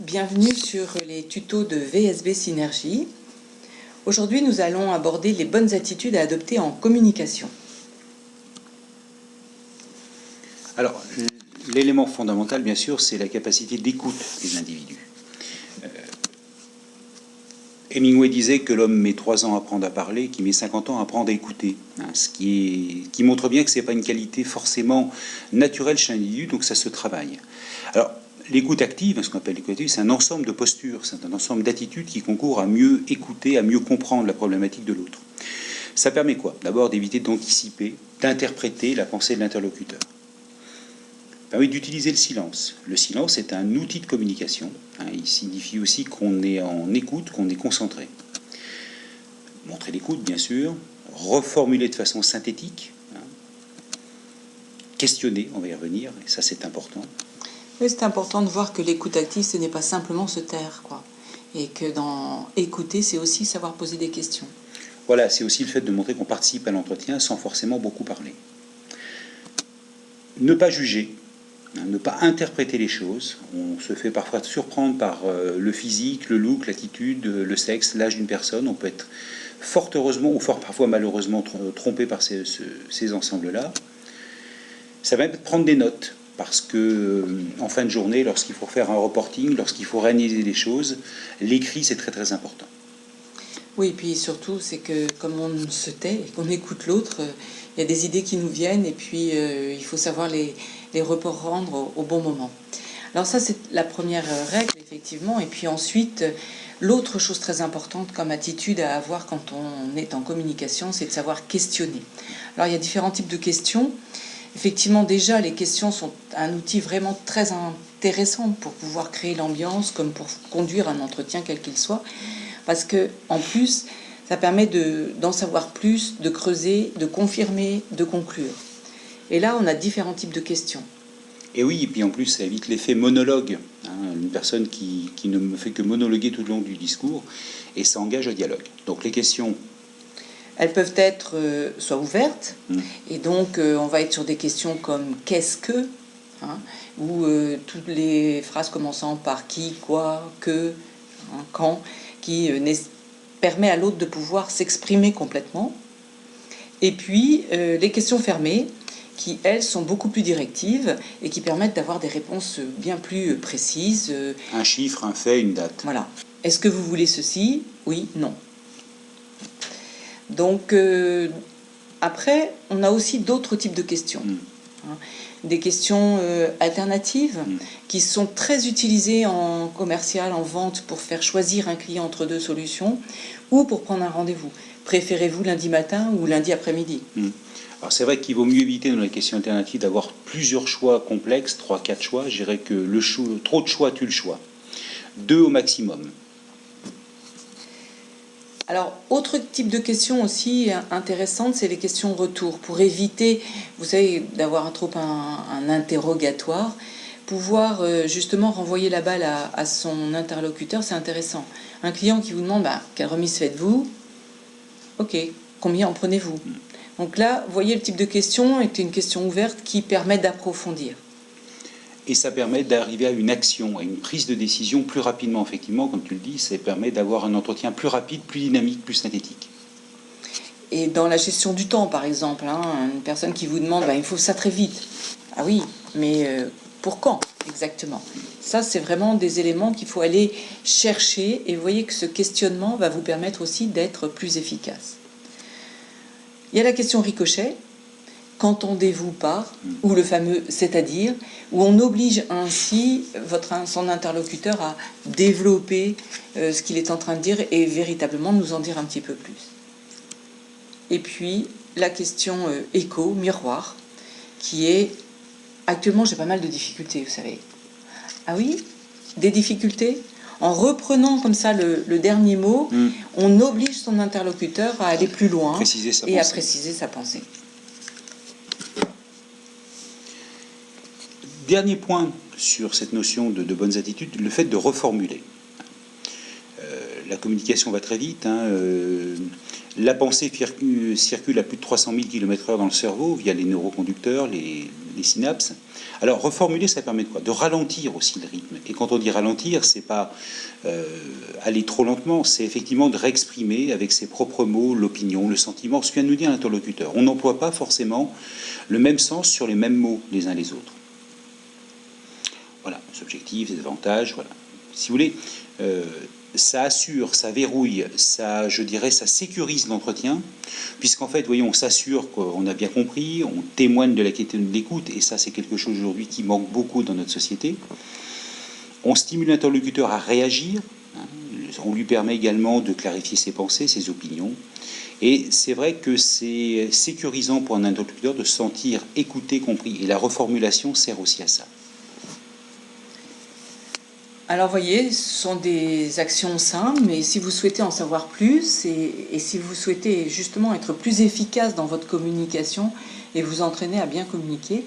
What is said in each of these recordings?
Bienvenue sur les tutos de VSB Synergie. Aujourd'hui, nous allons aborder les bonnes attitudes à adopter en communication. Alors, l'élément fondamental, bien sûr, c'est la capacité d'écoute des individus. Hemingway disait que l'homme met 3 ans à apprendre à parler, qu'il met 50 ans à apprendre à écouter. Ce qui montre bien que ce n'est pas une qualité forcément naturelle chez l'individu, donc ça se travaille. Alors, l'écoute active, ce qu'on appelle l'écoute active, c'est un ensemble de postures, c'est un ensemble d'attitudes qui concourent à mieux écouter, à mieux comprendre la problématique de l'autre. Ça permet quoi? D'abord d'éviter d'anticiper, d'interpréter la pensée de l'interlocuteur. Ça permet d'utiliser le silence. Le silence est un outil de communication. Il signifie aussi qu'on est en écoute, qu'on est concentré. Montrer l'écoute, bien sûr. Reformuler de façon synthétique. Questionner, on va y revenir, et ça c'est important. Oui, c'est important de voir que l'écoute active, ce n'est pas simplement se taire, quoi. Et que dans écouter, c'est aussi savoir poser des questions. Voilà, c'est aussi le fait de montrer qu'on participe à l'entretien sans forcément beaucoup parler. Ne pas juger. Ne pas interpréter les choses. On se fait parfois surprendre par le physique, le look, l'attitude, le sexe, l'âge d'une personne. On peut être fort heureusement ou fort parfois malheureusement trompé par ces ensembles-là. Ça va être prendre des notes parce que en fin de journée, lorsqu'il faut faire un reporting, lorsqu'il faut réanalyser les choses, l'écrit c'est très très important. Oui, et puis surtout, c'est que comme on se tait et qu'on écoute l'autre, il y a des idées qui nous viennent et puis il faut savoir les rendre au bon moment. Alors ça, c'est la première règle, effectivement. Et puis ensuite, l'autre chose très importante comme attitude à avoir quand on est en communication, c'est de savoir questionner. Alors il y a différents types de questions. Effectivement, déjà, les questions sont un outil vraiment très intéressant pour pouvoir créer l'ambiance, comme pour conduire un entretien quel qu'il soit. Parce que en plus, ça permet d'en savoir plus, de creuser, de confirmer, de conclure. Et là, on a différents types de questions. Et oui, et puis en plus, ça évite l'effet monologue. Une personne qui ne fait que monologuer tout le long du discours, et ça engage au dialogue. Donc les questions... Elles peuvent être soit ouvertes, et donc on va être sur des questions comme « qu'est-ce que ?» ou toutes les phrases commençant par « qui »,« quoi »,« que »,« quand », qui permet à l'autre de pouvoir s'exprimer complètement. Et puis, les questions fermées, qui, elles, sont beaucoup plus directives et qui permettent d'avoir des réponses bien plus précises. Un chiffre, un fait, une date. Voilà. Est-ce que vous voulez ceci? Oui, non. Donc, après, on a aussi d'autres types de questions. Des questions alternatives qui sont très utilisées en commercial, en vente, pour faire choisir un client entre deux solutions ou pour prendre un rendez-vous. Préférez-vous lundi matin ou lundi après-midi? Alors c'est vrai qu'il vaut mieux éviter dans les questions alternatives d'avoir plusieurs choix complexes, 3-4 choix. Je dirais que trop de choix tue le choix. 2 au maximum. Alors, autre type de questions aussi intéressante, c'est les questions retour. Pour éviter, vous savez, d'avoir trop un interrogatoire, pouvoir justement renvoyer la balle à son interlocuteur, c'est intéressant. Un client qui vous demande quelle remise faites-vous? Ok, combien en prenez-vous? Donc là, vous voyez, le type de question est une question ouverte qui permet d'approfondir. Et ça permet d'arriver à une action, à une prise de décision plus rapidement, effectivement, comme tu le dis, ça permet d'avoir un entretien plus rapide, plus dynamique, plus synthétique. Et dans la gestion du temps, par exemple, une personne qui vous demande il faut ça très vite. Ah oui, mais pour quand exactement? Ça, c'est vraiment des éléments qu'il faut aller chercher, et vous voyez que ce questionnement va vous permettre aussi d'être plus efficace. Il y a la question ricochet. Qu'entendez-vous par, ou le fameux c'est-à-dire, où on oblige ainsi son interlocuteur à développer ce qu'il est en train de dire et véritablement nous en dire un petit peu plus. Et puis la question écho, miroir, qui est actuellement j'ai pas mal de difficultés, vous savez. Ah oui, des difficultés? En reprenant comme ça le dernier mot, on oblige son interlocuteur à aller plus loin et à préciser sa pensée. Dernier point sur cette notion de bonnes attitudes, le fait de reformuler. la communication va très vite. La pensée circule à plus de 300 000 km/h dans le cerveau via les neuroconducteurs, les synapses. Alors, reformuler, ça permet de quoi? De ralentir aussi le rythme. Et quand on dit ralentir, c'est pas aller trop lentement, c'est effectivement de réexprimer avec ses propres mots l'opinion, le sentiment, ce que vient de nous dire l'interlocuteur. On n'emploie pas forcément le même sens sur les mêmes mots les uns les autres. Voilà, les objectifs, les avantages, voilà. Si vous voulez, ça assure, ça verrouille, ça, je dirais, ça sécurise l'entretien, puisqu'en fait, voyons, on s'assure qu'on a bien compris, on témoigne de la qualité de l'écoute, et ça, c'est quelque chose aujourd'hui qui manque beaucoup dans notre société. On stimule l'interlocuteur à réagir, on lui permet également de clarifier ses pensées, ses opinions, et c'est vrai que c'est sécurisant pour un interlocuteur de se sentir écouté, compris, et la reformulation sert aussi à ça. Alors, voyez, ce sont des actions simples, mais si vous souhaitez en savoir plus et si vous souhaitez justement être plus efficace dans votre communication et vous entraîner à bien communiquer,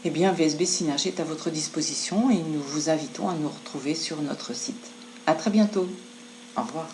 eh bien, VSB Synergie est à votre disposition et nous vous invitons à nous retrouver sur notre site. À très bientôt. Au revoir.